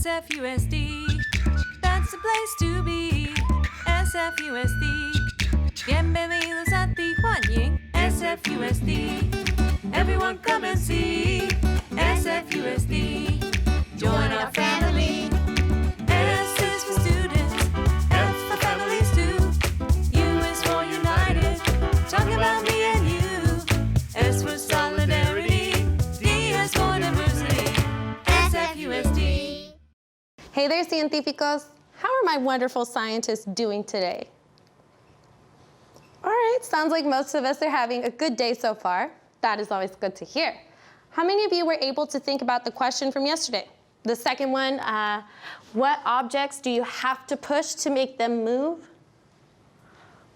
SFUSD, that's the place to be. SFUSD, bienvenidos a Tijuana. SFUSD, everyone come and see. SFUSD, join our family. S is for students, F for families too. U is for united, talking about me and you. S for solidarity, D is for diversity. SFUSD. Hey there, científicos. How are my wonderful scientists doing today? All right, sounds like most of us are having a good day so far. That is always good to hear. How many of you were able to think about the question from yesterday? The second one, what objects do you have to push to make them move?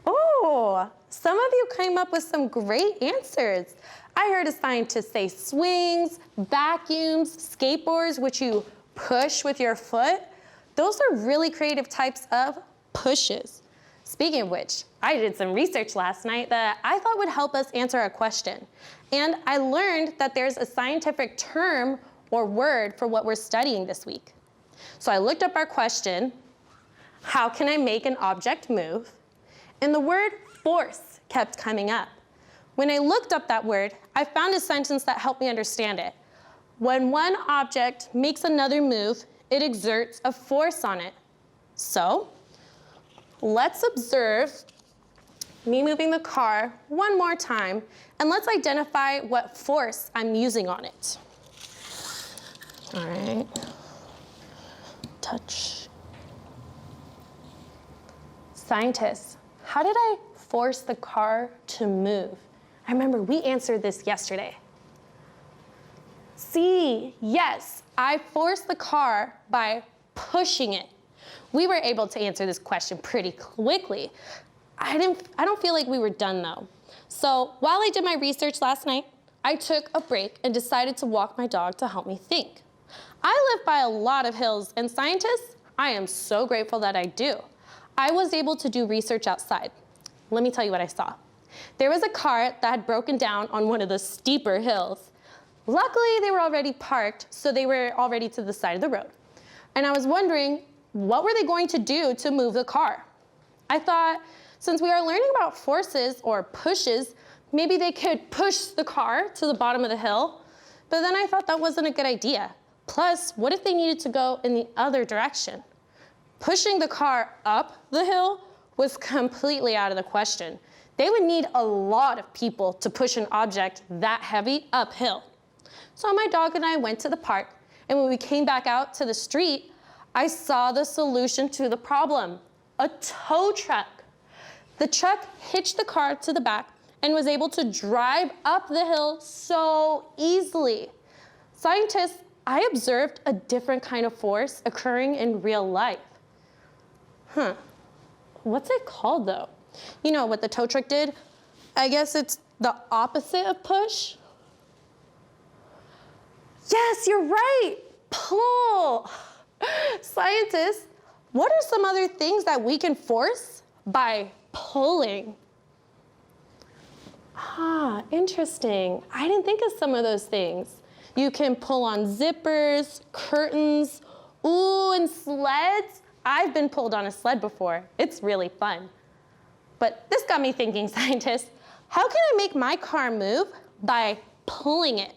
Oh, some of you came up with some great answers. I heard a scientist say swings, vacuums, skateboards, which you push with your foot. Those are really creative types of pushes. Speaking of which, I did some research last night that I thought would help us answer a question. And I learned that there's a scientific term or word for what we're studying this week. So I looked up our question, how can I make an object move? And the word force kept coming up. When I looked up that word, I found a sentence that helped me understand it. When one object makes another move, it exerts a force on it. So let's observe me moving the car one more time, and let's identify what force I'm using on it. All right, touch. Scientists, how did I force the car to move? I remember we answered this yesterday. See, yes, I forced the car by pushing it. We were able to answer this question pretty quickly. I don't feel like we were done though. So while I did my research last night, I took a break and decided to walk my dog to help me think. I live by a lot of hills, and scientists, I am so grateful that I do. I was able to do research outside. Let me tell you what I saw. There was a car that had broken down on one of the steeper hills. Luckily, they were already parked, so they were already to the side of the road. And I was wondering, what were they going to do to move the car? I thought, since we are learning about forces or pushes, maybe they could push the car to the bottom of the hill. But then I thought that wasn't a good idea. Plus, what if they needed to go in the other direction? Pushing the car up the hill was completely out of the question. They would need a lot of people to push an object that heavy uphill. So my dog and I went to the park, and when we came back out to the street, I saw the solution to the problem, a tow truck. The truck hitched the car to the back and was able to drive up the hill so easily. Scientists, I observed a different kind of force occurring in real life. What's it called though? You know what the tow truck did? I guess it's the opposite of push. Yes, you're right, pull. Scientists, what are some other things that we can force by pulling? Interesting. I didn't think of some of those things. You can pull on zippers, curtains, ooh, and sleds. I've been pulled on a sled before. It's really fun. But this got me thinking, scientists, how can I make my car move by pulling it?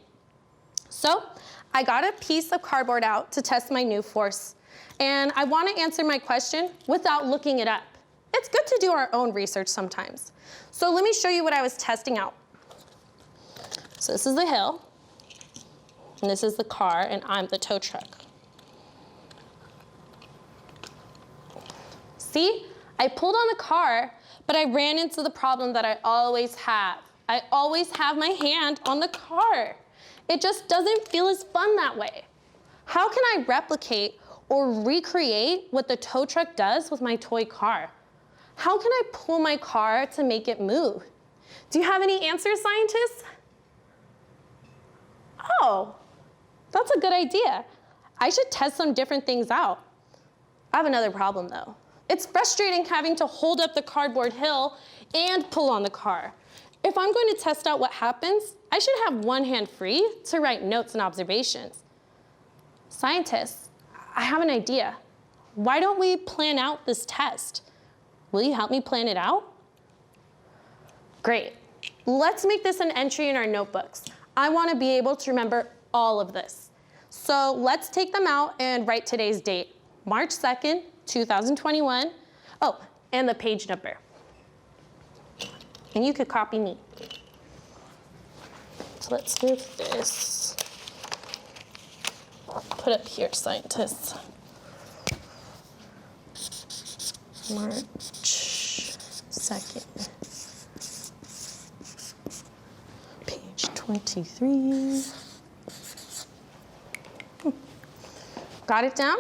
So I got a piece of cardboard out to test my new force. And I want to answer my question without looking it up. It's good to do our own research sometimes. So let me show you what I was testing out. So this is the hill, and this is the car, and I'm the tow truck. See, I pulled on the car, but I ran into the problem that I always have. I always have my hand on the car. It just doesn't feel as fun that way. How can I replicate or recreate what the tow truck does with my toy car? How can I pull my car to make it move? Do you have any answers, scientists? Oh, that's a good idea. I should test some different things out. I have another problem though. It's frustrating having to hold up the cardboard hill and pull on the car. If I'm going to test out what happens, I should have one hand free to write notes and observations. Scientists, I have an idea. Why don't we plan out this test? Will you help me plan it out? Great. Let's make this an entry in our notebooks. I want to be able to remember all of this. So let's take them out and write today's date, March 2nd, 2021. Oh, and the page number. And you could copy me. So let's do this. Put up here, scientists. March 2nd. Page 23. Got it down?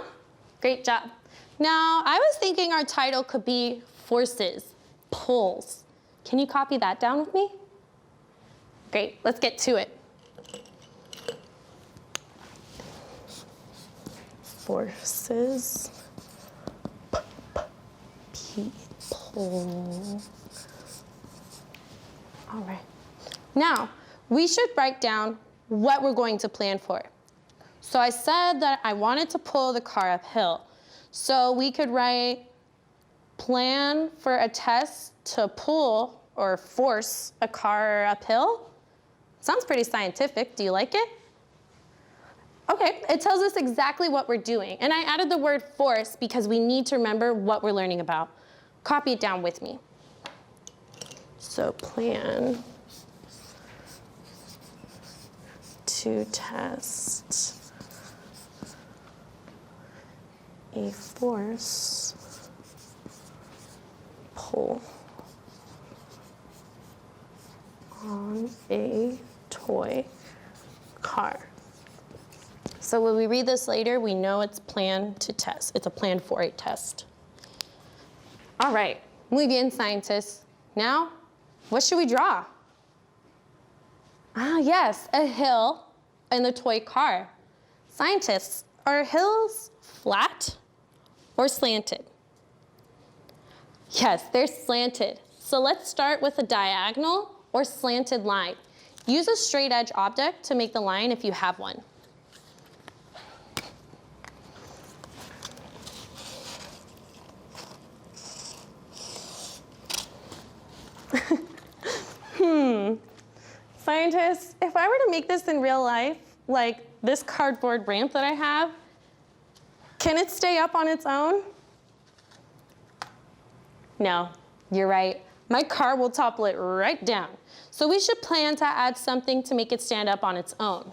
Great job. Now, I was thinking our title could be Forces, Pulls. Can you copy that down with me? Great, let's get to it. Forces, people. All right. Now, we should write down what we're going to plan for. So I said that I wanted to pull the car uphill. So we could write plan for a test to pull or force a car uphill. Sounds pretty scientific. Do you like it? Okay, it tells us exactly what we're doing. And I added the word force because we need to remember what we're learning about. Copy it down with me. So plan to test a force pull on a toy car. So when we read this later, we know it's plan to test. It's a plan for a test. All right, muy bien, scientists. Now, what should we draw? Ah, yes, a hill and the toy car. Scientists, are hills flat or slanted? Yes, they're slanted. So let's start with a diagonal or slanted line. Use a straight edge object to make the line if you have one. Scientists, if I were to make this in real life, like this cardboard ramp that I have, can it stay up on its own? No, you're right. My car will topple it right down. So we should plan to add something to make it stand up on its own.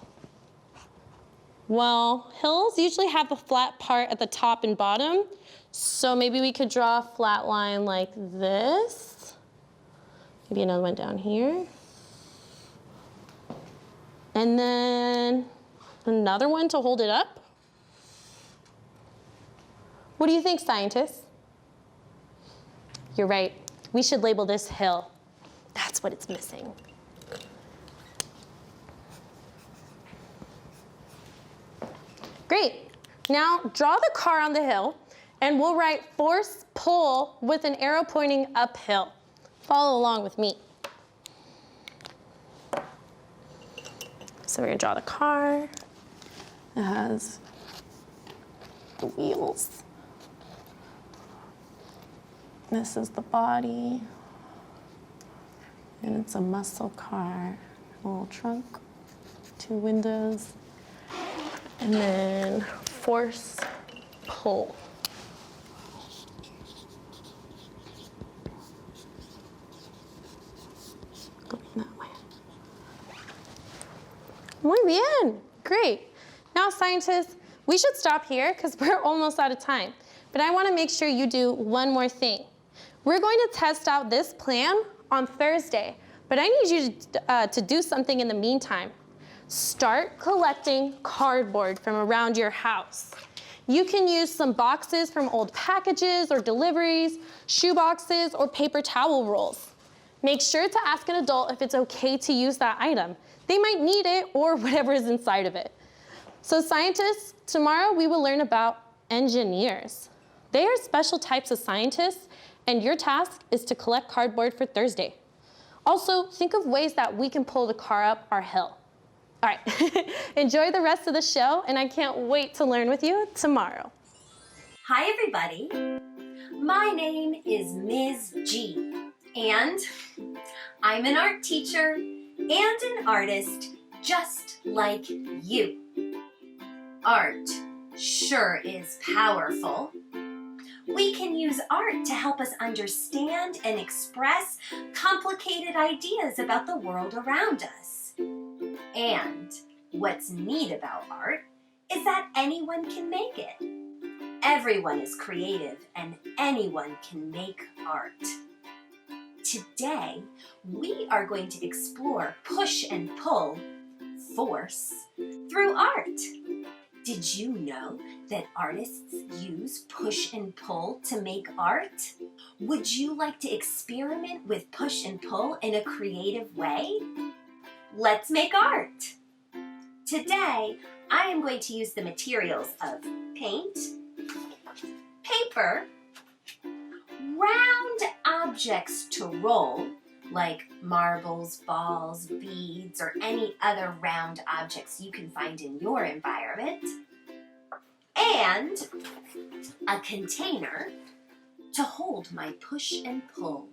Well, hills usually have the flat part at the top and bottom. So maybe we could draw a flat line like this. Maybe another one down here. And then another one to hold it up. What do you think, scientists? You're right. We should label this hill. That's what it's missing. Great. Now draw the car on the hill, and we'll write force pull with an arrow pointing uphill. Follow along with me. So we're gonna draw the car. It has the wheels. This is the body. And it's a muscle car. A little trunk, 2 windows. And then force pull. Going that way. Muy bien, great. Now scientists, we should stop here because we're almost out of time. But I want to make sure you do one more thing. We're going to test out this plan on Thursday, but I need you to do something in the meantime. Start collecting cardboard from around your house. You can use some boxes from old packages or deliveries, shoe boxes, or paper towel rolls. Make sure to ask an adult if it's okay to use that item. They might need it or whatever is inside of it. So scientists, tomorrow we will learn about engineers. They are special types of scientists, and your task is to collect cardboard for Thursday. Also, think of ways that we can pull the car up our hill. All right, enjoy the rest of the show, and I can't wait to learn with you tomorrow. Hi, everybody. My name is Ms. G, and I'm an art teacher and an artist just like you. Art sure is powerful. We can use art to help us understand and express complicated ideas about the world around us. And what's neat about art is that anyone can make it. Everyone is creative and anyone can make art. Today, we are going to explore push and pull, force, through art. Did you know that artists use push and pull to make art? Would you like to experiment with push and pull in a creative way? Let's make art! Today, I am going to use the materials of paint, paper, round objects to roll, like marbles, balls, beads, or any other round objects you can find in your environment, and a container to hold my push and pull.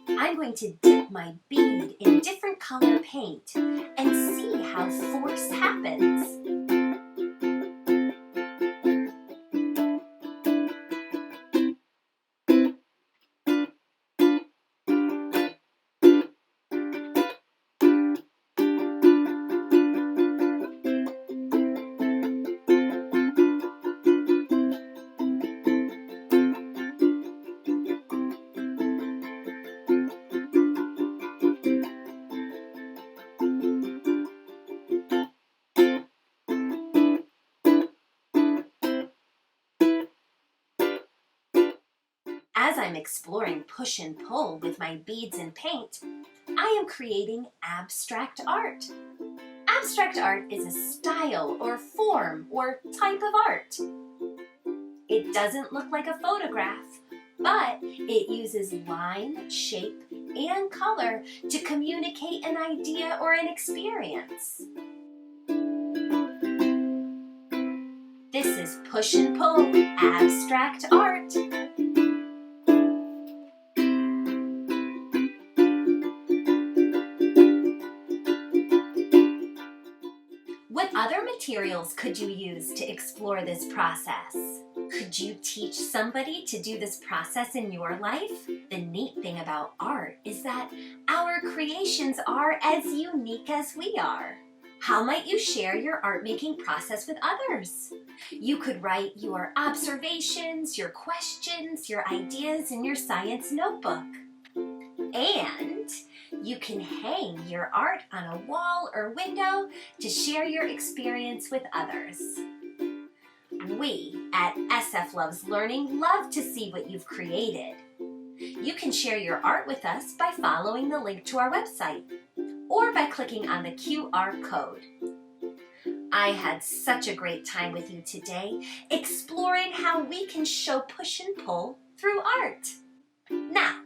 I'm going to dip my bead in different color paint and see how force happens. As I'm exploring push and pull with my beads and paint, I am creating abstract art. Abstract art is a style or form or type of art. It doesn't look like a photograph, but it uses line, shape, and color to communicate an idea or an experience. This is push and pull abstract art. What other materials could you use to explore this process? Could you teach somebody to do this process in your life? The neat thing about art is that our creations are as unique as we are. How might you share your art-making process with others? You could write your observations, your questions, your ideas in your science notebook. And you can hang your art on a wall or window to share your experience with others. We at SF Loves Learning love to see what you've created. You can share your art with us by following the link to our website or by clicking on the QR code. I had such a great time with you today, exploring how we can show push and pull through art. Now,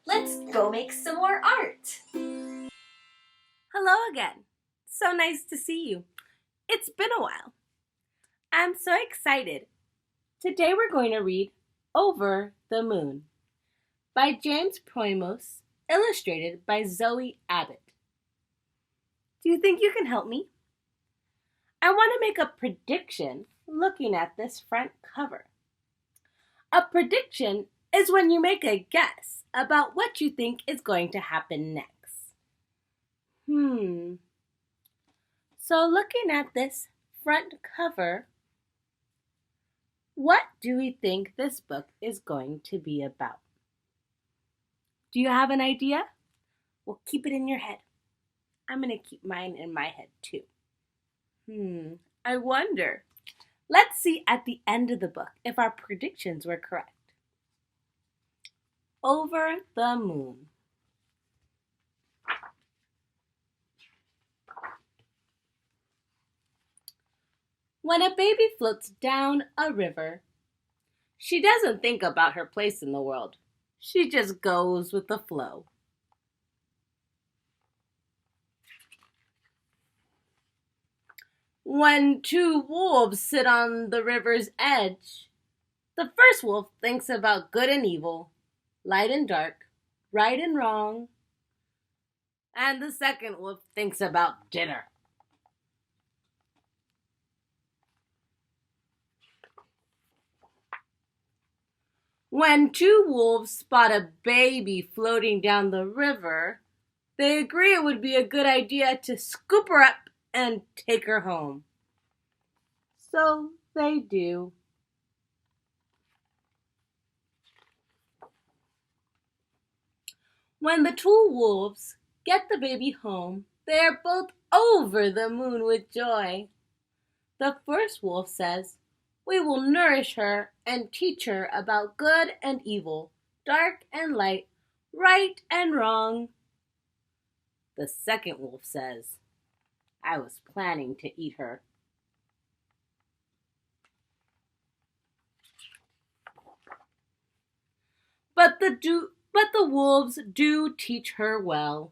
let's go make some more art. Hello again. So nice to see you. It's been a while. I'm so excited. Today we're going to read Over the Moon by James Proimos, illustrated by Zoe Abbott. Do you think you can help me? I want to make a prediction looking at this front cover. A prediction is when you make a guess about what you think is going to happen next. So looking at this front cover, what do we think this book is going to be about? Do you have an idea? Well, keep it in your head. I'm going to keep mine in my head too. I wonder. Let's see at the end of the book if our predictions were correct. Over the Moon. When a baby floats down a river, she doesn't think about her place in the world. She just goes with the flow. When two wolves sit on the river's edge, the first wolf thinks about good and evil, light and dark, right and wrong, and the second wolf thinks about dinner. When two wolves spot a baby floating down the river, they agree it would be a good idea to scoop her up and take her home. So they do. When the two wolves get the baby home, they are both over the moon with joy. The first wolf says, "We will nourish her and teach her about good and evil, dark and light, right and wrong." The second wolf says, "I was planning to eat her." But the wolves do teach her well.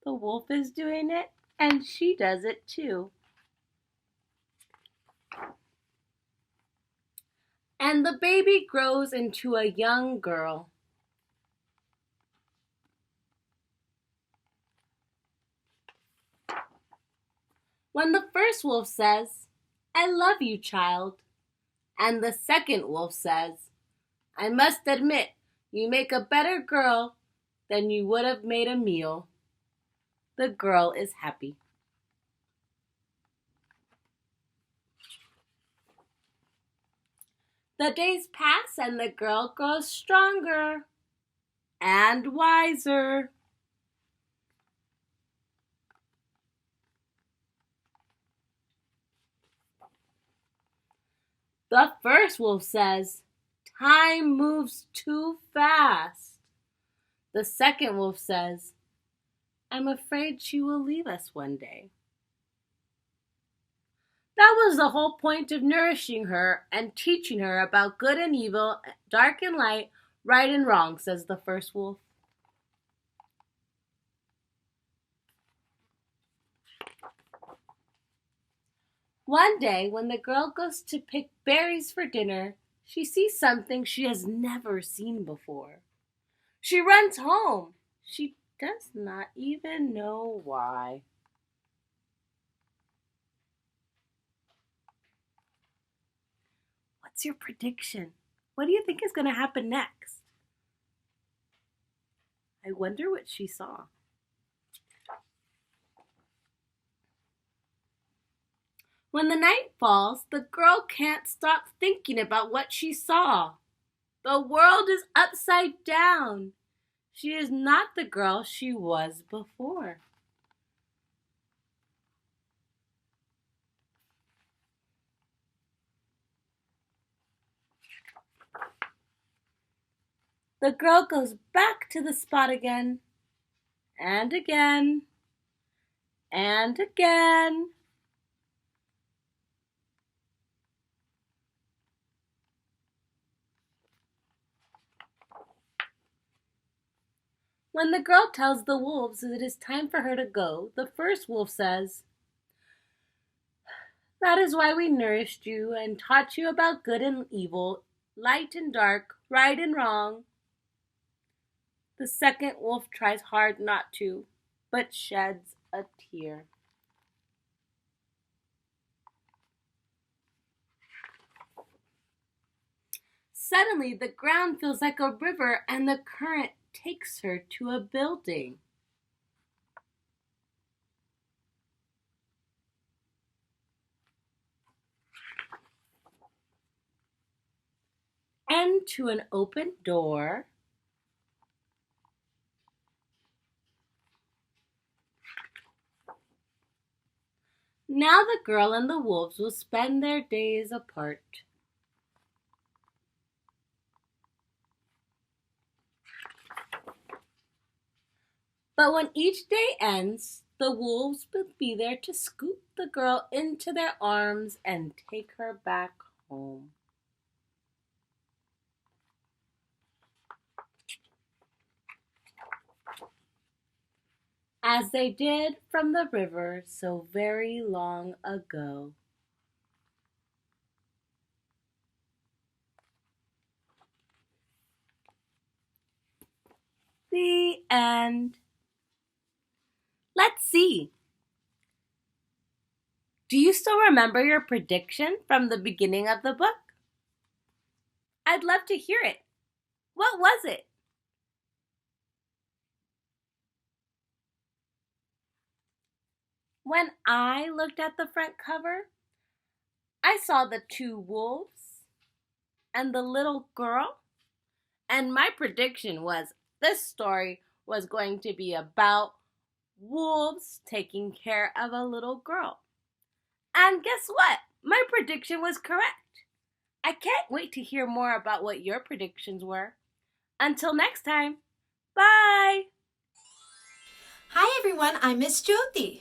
The wolf is doing it, and she does it too. And the baby grows into a young girl. When the first wolf says, "I love you, child," and the second wolf says, "I must admit, you make a better girl than you would have made a meal," the girl is happy. The days pass and the girl grows stronger and wiser. The first wolf says, "Time moves too fast." The second wolf says, "I'm afraid she will leave us one day." That was the whole point of nourishing her and teaching her about good and evil, dark and light, right and wrong, says the first wolf. One day, when the girl goes to pick berries for dinner, she sees something she has never seen before. She runs home. She does not even know why. What's your prediction? What do you think is going to happen next? I wonder what she saw. When the night falls, the girl can't stop thinking about what she saw. The world is upside down. She is not the girl she was before. The girl goes back to the spot again, and again, and again. When the girl tells the wolves that it is time for her to go, the first wolf says, "That is why we nourished you and taught you about good and evil, light and dark, right and wrong." The second wolf tries hard not to, but sheds a tear. Suddenly, the ground feels like a river and the current takes her to a building. And to an open door. Now the girl and the wolves will spend their days apart. But when each day ends, the wolves will be there to scoop the girl into their arms and take her back home. as they did from the river so very long ago. The end. Let's see. Do you still remember your prediction from the beginning of the book? I'd love to hear it. What was it? When I looked at the front cover, I saw the two wolves and the little girl, and my prediction was this story was going to be about wolves taking care of a little girl. And guess what? My prediction was correct. I can't wait to hear more about what your predictions were. Until next time, bye! Hi everyone, I'm Miss Jyoti.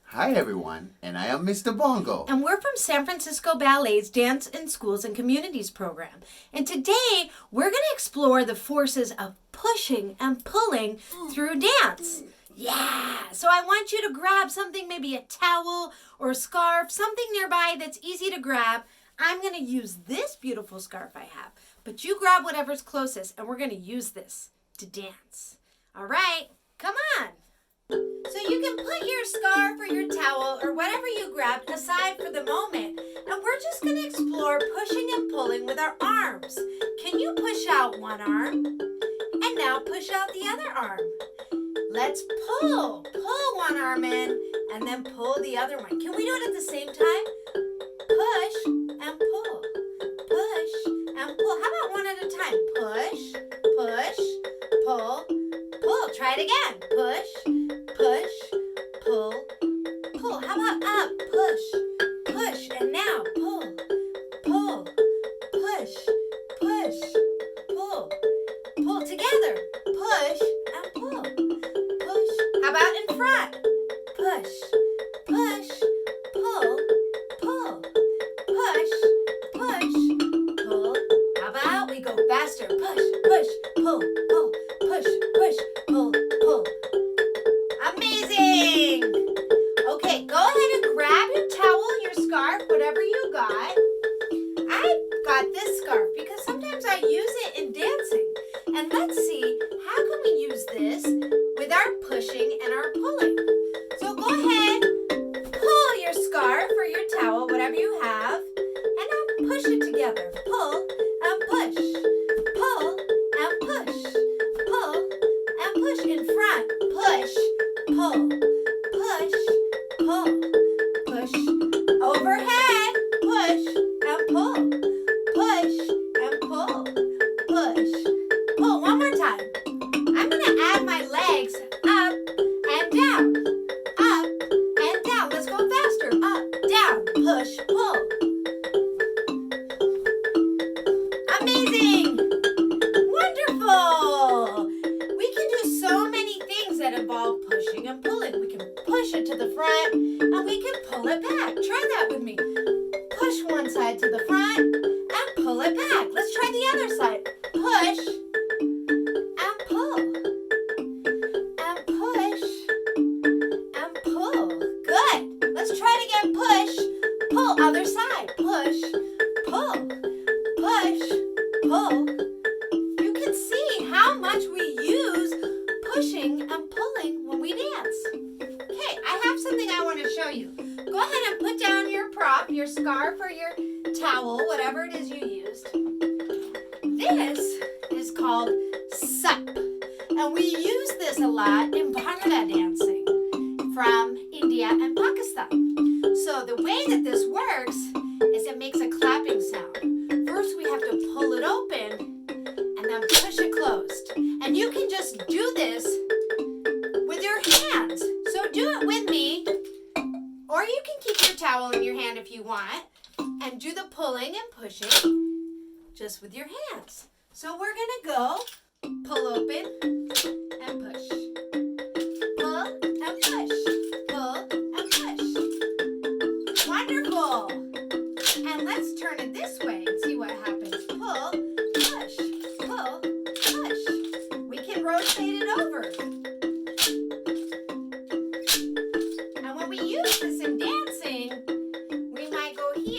Hi everyone, and I am Mr. Bongo. And we're from San Francisco Ballet's Dance in Schools and Communities program. And today we're going to explore the forces of pushing and pulling through dance. Yeah! So I want you to grab something, maybe a towel or a scarf, something nearby that's easy to grab. I'm going to use this beautiful scarf I have, but you grab whatever's closest and we're going to use this to dance. All right, come on. So you can put your scarf or your towel or whatever you grabbed aside for the moment, and we're just going to explore pushing and pulling with our arms. Can you push out one arm? And now push out the other arm. Let's pull. Pull one arm in and then pull the other one. Can we do it at the same time? Push and pull. Push and pull. How about one at a time? Push, push, pull, pull. Try it again. Push, push, pull, pull. How about up? Push, push, and now pull, pull, push, push, pull, pull. Together. Push and pull. Push. How about in front? Push, push, pull, pull, push, push, pull. How about we go faster? Push, push, pull, pull, push, push, pull, pull. Amazing! Okay, go ahead and grab your towel, your scarf, whatever you got. I got this scarf because sometimes I use it in dancing. And let's see, how can we use this with our pushing and our pulling? So go ahead, pull your scarf or your towel, whatever you have, and now push it together. Pull and push. Pull and push. Pull and push in front. Push, pull, push, pull, push. Overhead, push and pull. Push and pull. Push. Pull one more time. I'm going to add my legs up and down. Up and down. Let's go faster. Up, down, push, pull. Amazing! Wonderful! We can do so many things that involve pushing and pulling. We can push it to the front and we can pull it back. Try that with me. Push one side to the front and pull it back. Let's try the other side. Push and pull. And push and pull. Good. Let's try it again. Push, pull, other side. Push, pull, push, pull. You can see how much we use pushing and pulling when we dance. Okay, I have something I want to show you. Go ahead and put down your prop, your scarf or your towel, whatever it is you used. This is called sup, and we use this a lot in Bhangra dancing from India and Pakistan. So the way that this works is it makes a clapping sound. First we have to pull it open and then push it closed. And you can just do this with your hands. So do it with me, or you can keep your towel in your hand if you want and do the pulling and pushing just with your hands. So we're gonna go pull open and push. Pull and push. Pull and push. Wonderful. And let's turn it this way and see what happens. Pull, push, pull, push. We can rotate it over.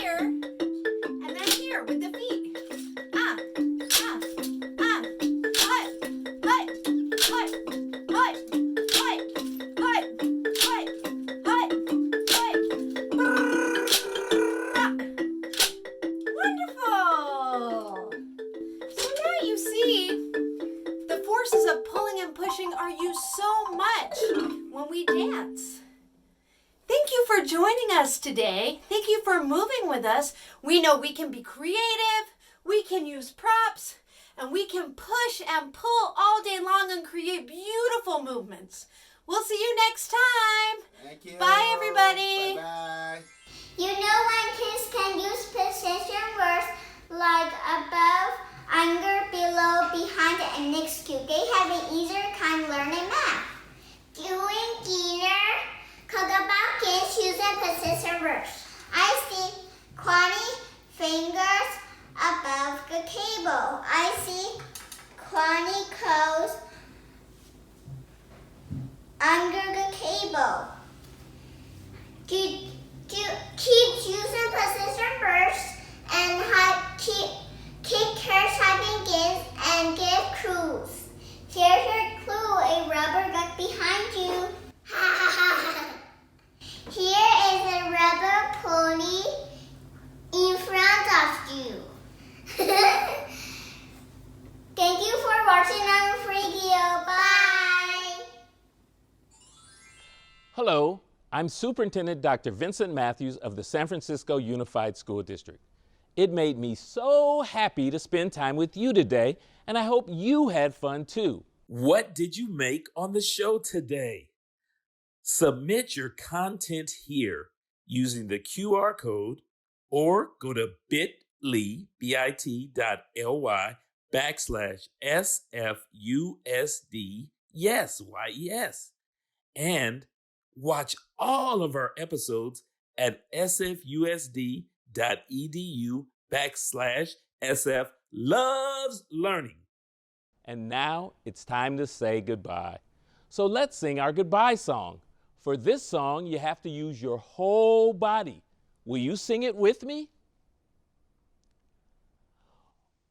here, and then here with the feet. Wonderful! So now you see the forces of pulling and pushing are used so much when we dance. Thank you for joining us today. Thank you for moving with us. We know we can be creative, we can use props, and we can push and pull all day long and create beautiful movements. We'll see you next time. Thank you. Bye, everybody. Bye-bye. You know when kids can use position words like above, under, below, behind, and next to. They have an easier time learning math. Doing dinner, talk about kids using position words. I see 20 fingers above the table. I see 20 toes under the table. Keep using position words and take care typing games and give clues. Here's your clue, a rubber duck behind you. Here is a rubber pony in front of you. Thank you for watching our video. Bye. Hello, I'm Superintendent Dr. Vincent Matthews of the San Francisco Unified School District. It made me so happy to spend time with you today, and I hope you had fun too. What did you make on the show today? Submit your content here using the QR code or go to bit.ly, bit.ly/SFUSD, yes, YES, and watch all of our episodes at sfusd.edu/SF-loves-learning. And now it's time to say goodbye. So let's sing our goodbye song. For this song, you have to use your whole body. Will you sing it with me?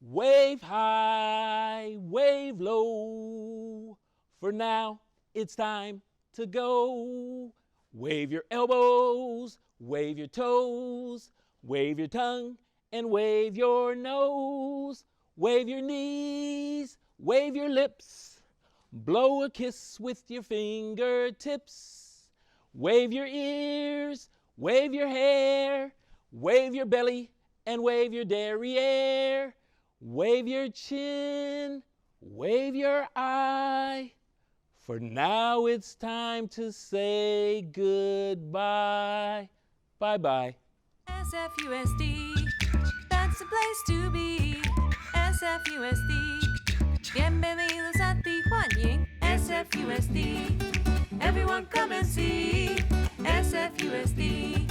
Wave high, wave low. For now, it's time to go. Wave your elbows, wave your toes, wave your tongue, and wave your nose. Wave your knees, wave your lips. Blow a kiss with your fingertips. Wave your ears, wave your hair, wave your belly, and wave your derriere. Wave your chin, wave your eye. For now it's time to say goodbye. Bye-bye. SFUSD, that's the place to be. SFUSD, bienvenidos a ti, Juan Ying. SFUSD, everyone come and see. SFUSD,